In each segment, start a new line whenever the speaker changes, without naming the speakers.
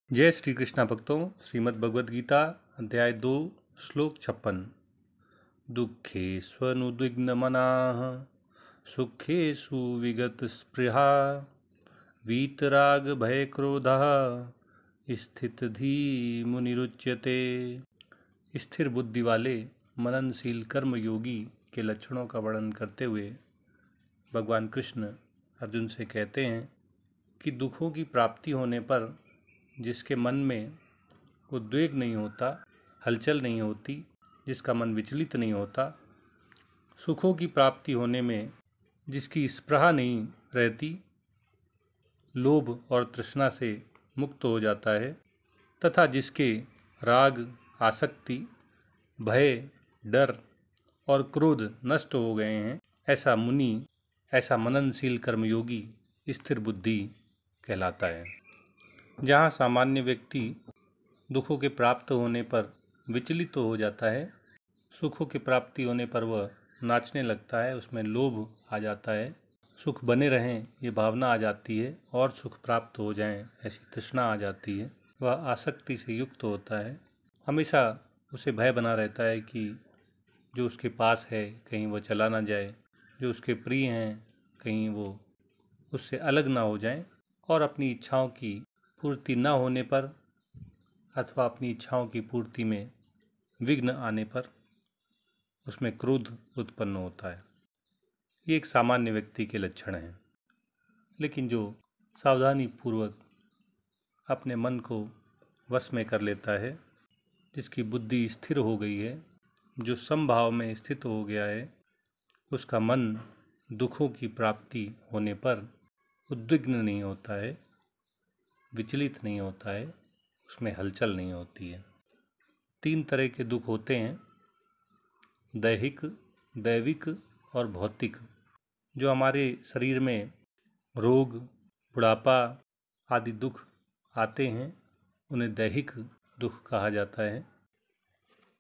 जय श्री कृष्णा भक्तों। श्रीमद् भगवद गीता अध्याय 2 श्लोक 56। दुःखेष्वनुद्विग्नमनाः सुखेषु विगतस्पृहा वीतरागभयक्रोधः स्थितधीर्मुनिरुच्यते। स्थिर बुद्धि वाले मननशील कर्म योगी के लक्षणों का वर्णन करते हुए भगवान कृष्ण अर्जुन से कहते हैं कि दुखों की प्राप्ति होने पर जिसके मन में उद्वेग नहीं होता, हलचल नहीं होती, जिसका मन विचलित नहीं होता, सुखों की प्राप्ति होने में जिसकी स्पृहा नहीं रहती, लोभ और तृष्णा से मुक्त हो जाता है तथा जिसके राग, आसक्ति, भय, डर और क्रोध नष्ट हो गए हैं, ऐसा मुनि, ऐसा मननशील कर्मयोगी स्थिर बुद्धि कहलाता है। जहाँ सामान्य व्यक्ति दुखों के प्राप्त होने पर विचलित तो हो जाता है, सुखों की प्राप्ति होने पर वह नाचने लगता है, उसमें लोभ आ जाता है, सुख बने रहें ये भावना आ जाती है और सुख प्राप्त हो जाएं ऐसी तृष्णा आ जाती है, वह आसक्ति से युक्त होता है। हमेशा उसे भय बना रहता है कि जो उसके पास है कहीं वह चला ना जाए, जो उसके प्रिय हैं कहीं वो उससे अलग ना हो जाएं, और अपनी इच्छाओं की पूर्ति न होने पर अथवा अपनी इच्छाओं की पूर्ति में विघ्न आने पर उसमें क्रोध उत्पन्न होता है। ये एक सामान्य व्यक्ति के लक्षण हैं। लेकिन जो सावधानी पूर्वक अपने मन को वश में कर लेता है, जिसकी बुद्धि स्थिर हो गई है, जो समभाव में स्थित हो गया है, उसका मन दुखों की प्राप्ति होने पर उद्विग्न नहीं होता है, विचलित नहीं होता है, उसमें हलचल नहीं होती है। 3 तरह के दुख होते हैं, दैहिक, दैविक और भौतिक। जो हमारे शरीर में रोग, बुढ़ापा आदि दुख आते हैं उन्हें दैहिक दुख कहा जाता है।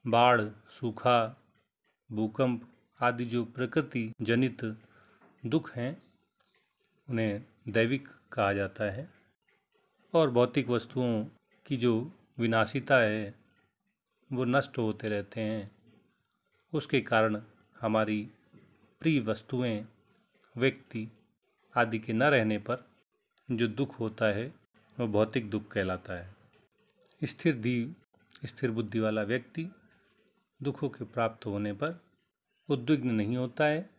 बाढ़, सूखा, भूकंप आदि जो प्रकृति जनित दुख हैं उन्हें दैविक कहा जाता है। और भौतिक वस्तुओं की जो विनाशिता है वो नष्ट होते रहते हैं, उसके कारण हमारी प्रिय वस्तुएं, व्यक्ति आदि के न रहने पर जो दुख होता है वह भौतिक दुख कहलाता है। स्थिर बुद्धि वाला व्यक्ति दुखों के प्राप्त होने पर उद्विग्न नहीं होता है,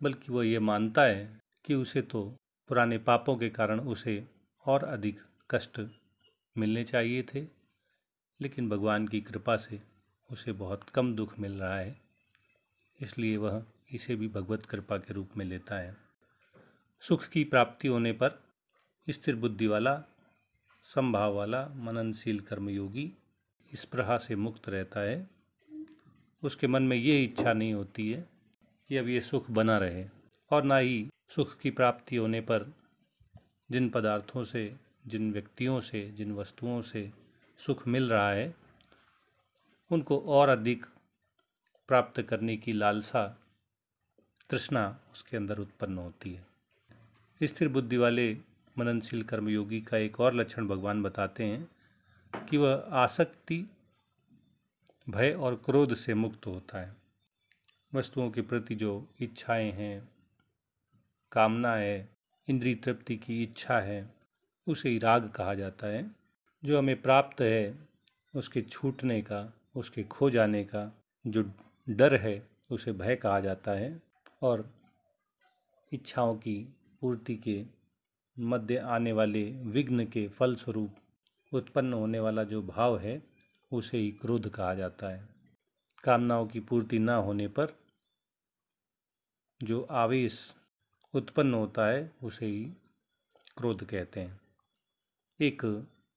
बल्कि वह ये मानता है कि उसे तो पुराने पापों के कारण उसे और अधिक कष्ट मिलने चाहिए थे, लेकिन भगवान की कृपा से उसे बहुत कम दुख मिल रहा है, इसलिए वह इसे भी भगवत कृपा के रूप में लेता है। सुख की प्राप्ति होने पर स्थिर बुद्धि वाला, समभाव वाला, मननशील कर्मयोगी स्पृहा से मुक्त रहता है। उसके मन में ये इच्छा नहीं होती है कि अब ये सुख बना रहे, और ना ही सुख की प्राप्ति होने पर जिन पदार्थों से, जिन व्यक्तियों से, जिन वस्तुओं से सुख मिल रहा है उनको और अधिक प्राप्त करने की लालसा, तृष्णा उसके अंदर उत्पन्न होती है। स्थिर बुद्धि वाले मननशील कर्मयोगी का एक और लक्षण भगवान बताते हैं कि वह आसक्ति, भय और क्रोध से मुक्त होता है। वस्तुओं के प्रति जो इच्छाएं हैं, कामना है, इंद्रिय तृप्ति की इच्छा है, उसे ही राग कहा जाता है। जो हमें प्राप्त है उसके छूटने का, उसके खो जाने का जो डर है उसे भय कहा जाता है, और इच्छाओं की पूर्ति के मध्य आने वाले विघ्न के फलस्वरूप उत्पन्न होने वाला जो भाव है उसे ही क्रोध कहा जाता है। कामनाओं की पूर्ति न होने पर जो आवेश उत्पन्न होता है उसे ही क्रोध कहते हैं। एक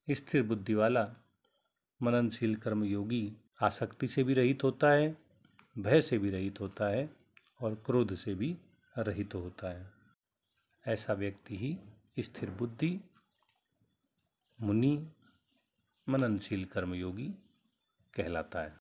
स्थिर बुद्धि वाला मननशील कर्मयोगी आसक्ति से भी रहित होता है, भय से भी रहित होता है और क्रोध से भी रहित होता है। ऐसा व्यक्ति ही स्थिर बुद्धि, मुनि, मननशील कर्मयोगी कहलाता है।